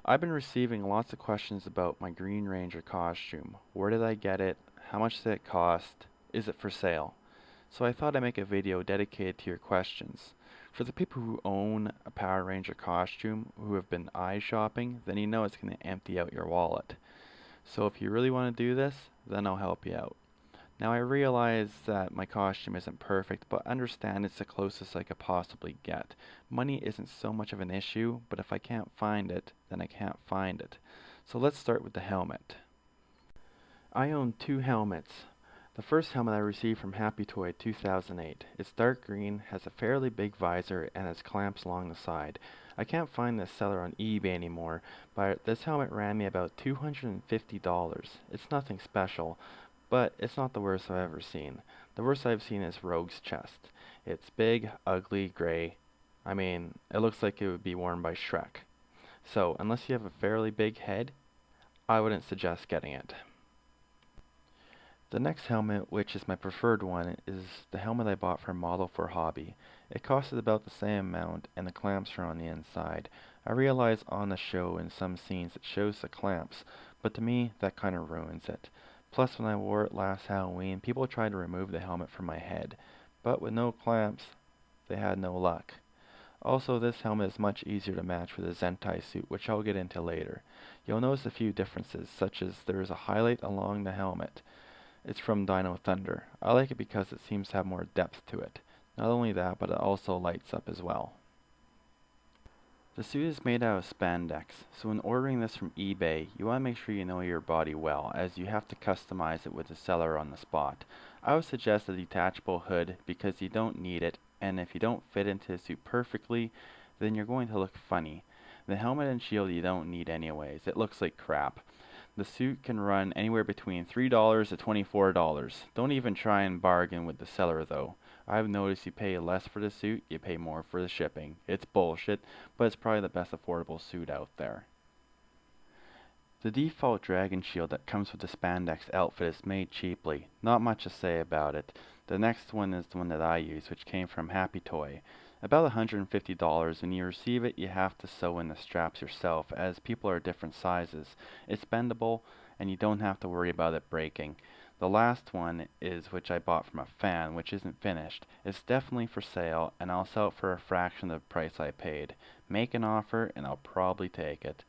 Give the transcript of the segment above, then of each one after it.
I've been receiving lots of questions about my Green Ranger costume. Where did I get it? How much did it cost? Is it for sale? So I thought I'd make a video dedicated to your questions. For the people who own a Power Ranger costume who have been eye shopping, then you know it's going to empty out your wallet. So if you really want to do this, then I'll help you out. Now I realize that my costume isn't perfect, but understand it's the closest I could possibly get. Money isn't so much of an issue, but if I can't find it, then I can't find it. So let's start with the helmet. I own two helmets. The first helmet I received from Happy Toy 2008. It's dark green, has a fairly big visor, and has clamps along the side. I can't find this seller on eBay anymore, but this helmet ran me about $250. It's nothing special, but it's not the worst I've ever seen. The worst I've seen is Rogue's chest. It's big, ugly, gray. I mean, it looks like it would be worn by Shrek. So, unless you have a fairly big head, I wouldn't suggest getting it. The next helmet, which is my preferred one, is the helmet I bought from Model for Hobby. It costed about the same amount, and the clamps are on the inside. I realize on the show in some scenes it shows the clamps, but to me that kind of ruins it. Plus, when I wore it last Halloween, people tried to remove the helmet from my head, but with no clamps, they had no luck. Also, this helmet is much easier to match with a Zentai suit, which I'll get into later. You'll notice a few differences, such as there is a highlight along the helmet. It's from Dino Thunder. I like it because it seems to have more depth to it. Not only that, but it also lights up as well. The suit is made out of spandex, so when ordering this from eBay, you want to make sure you know your body well, as you have to customize it with the seller on the spot. I would suggest a detachable hood because you don't need it, and if you don't fit into the suit perfectly, then you're going to look funny. The helmet and shield you don't need anyways, it looks like crap. The suit can run anywhere between $3 to $24. Don't even try and bargain with the seller though. I've noticed you pay less for the suit, you pay more for the shipping. It's bullshit, but it's probably the best affordable suit out there. The default dragon shield that comes with the spandex outfit is made cheaply. Not much to say about it. The next one is the one that I use, which came from Happy Toy. About $150. When you receive it, you have to sew in the straps yourself, as people are different sizes. It's bendable, and you don't have to worry about it breaking. The last one is which I bought from a fan, which isn't finished. It's definitely for sale, and I'll sell it for a fraction of the price I paid. Make an offer, and I'll probably take it.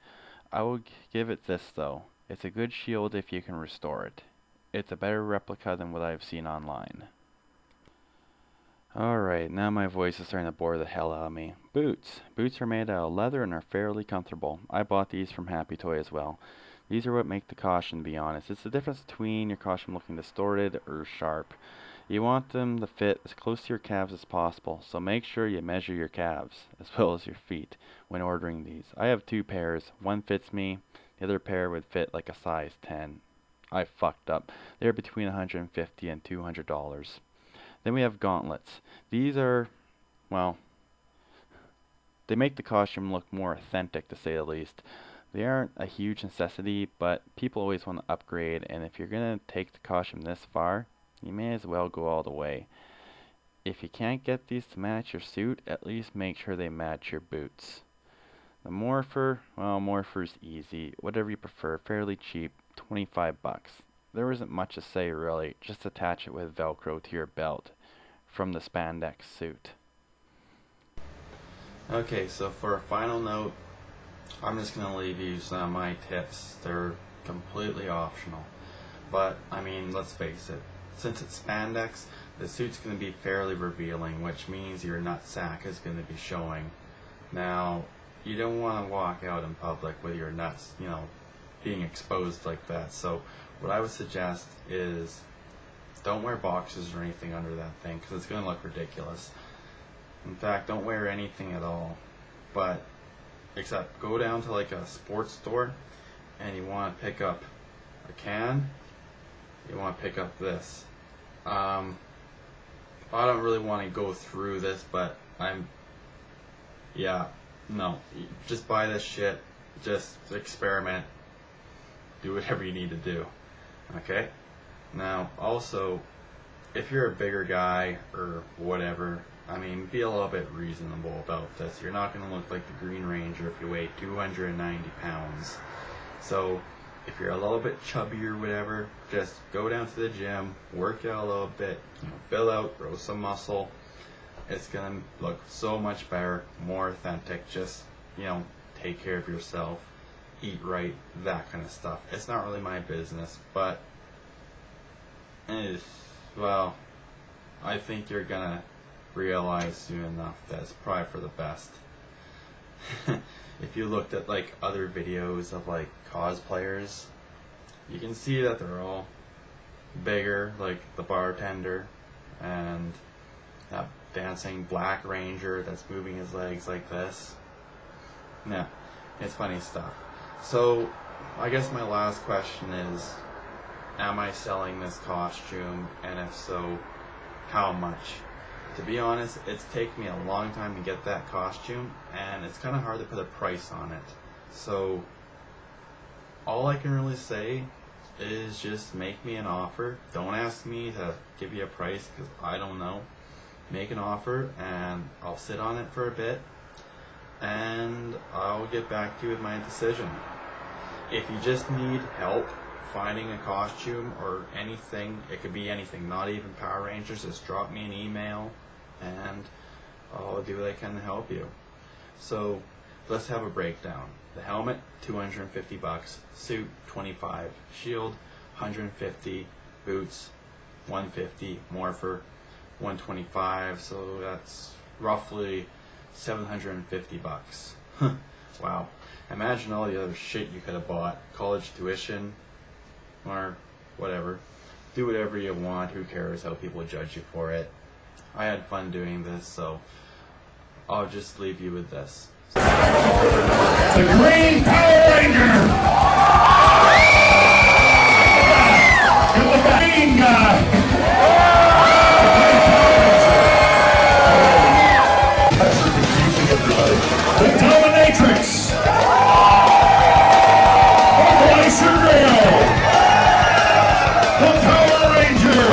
I will give it this though. It's a good shield if you can restore it. It's a better replica than what I've seen online. Alright, now my voice is starting to bore the hell out of me. Boots. Boots are made out of leather and are fairly comfortable. I bought these from Happy Toy as well. These are what make the costume, to be honest. It's the difference between your costume looking distorted or sharp. You want them to fit as close to your calves as possible, so make sure you measure your calves, as well as your feet, when ordering these. I have two pairs. One fits me, the other pair would fit like a size 10. I fucked up. They're between $150 and $200. Then we have gauntlets. These are, well, they make the costume look more authentic, to say the least. They aren't a huge necessity, but people always want to upgrade, and if you're going to take the costume this far, you may as well go all the way. If you can't get these to match your suit, at least make sure they match your boots. The morpher, well, morpher's easy. Whatever you prefer, fairly cheap, 25 bucks. There isn't much to say really, just attach it with Velcro to your belt from the spandex suit. Okay, so for a final note, I'm just going to leave you some of my tips. They're completely optional. But, I mean, let's face it. Since it's spandex, the suit's going to be fairly revealing, which means your nutsack is going to be showing. Now, you don't want to walk out in public with your nuts, being exposed like that. So, what I would suggest is don't wear boxers or anything under that thing, because it's going to look ridiculous. In fact, don't wear anything at all. But, except go down to like a sports store, and you want to pick up a can. You want to pick up this. I don't really want to go through this, but no. Just buy this shit. Just experiment. Do whatever you need to do. Okay? Now, also, if you're a bigger guy or whatever, I mean, be a little bit reasonable about this. You're not going to look like the Green Ranger if you weigh 290 pounds. So if you're a little bit chubby or whatever, just go down to the gym, work out a little bit, fill out, grow some muscle. It's going to look so much better, more authentic. Just, take care of yourself, eat right, that kind of stuff. It's not really my business, but well, I think you're going to realize soon enough that it's probably for the best. If you looked at like other videos of like cosplayers, you can see that they're all bigger, like the bartender and that dancing Black Ranger that's moving his legs like this. Yeah, it's funny stuff. So I guess my last question is, am I selling this costume, and if so, how much? To be honest, it's taken me a long time to get that costume, and it's kind of hard to put a price on it. So all I can really say is just make me an offer. Don't ask me to give you a price because I don't know. Make an offer and I'll sit on it for a bit and I'll get back to you with my decision. If you just need help finding a costume or anything, it could be anything, not even Power Rangers, just drop me an email and I'll do what I can to help you. So let's have a breakdown. The helmet, $250, suit, $25, shield, $150, boots, $150, morpher, $125, so that's roughly $750. Wow. Imagine all the other shit you could have bought. College tuition, or whatever. Do whatever you want, who cares how people judge you for it. I had fun doing this, so I'll just leave you with this. The Green Power Ranger! And the green guy! The Dominatrix! The Glacier Rail! The Power Ranger!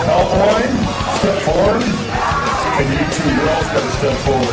Cowboy, step forward, and you two girls gotta step forward.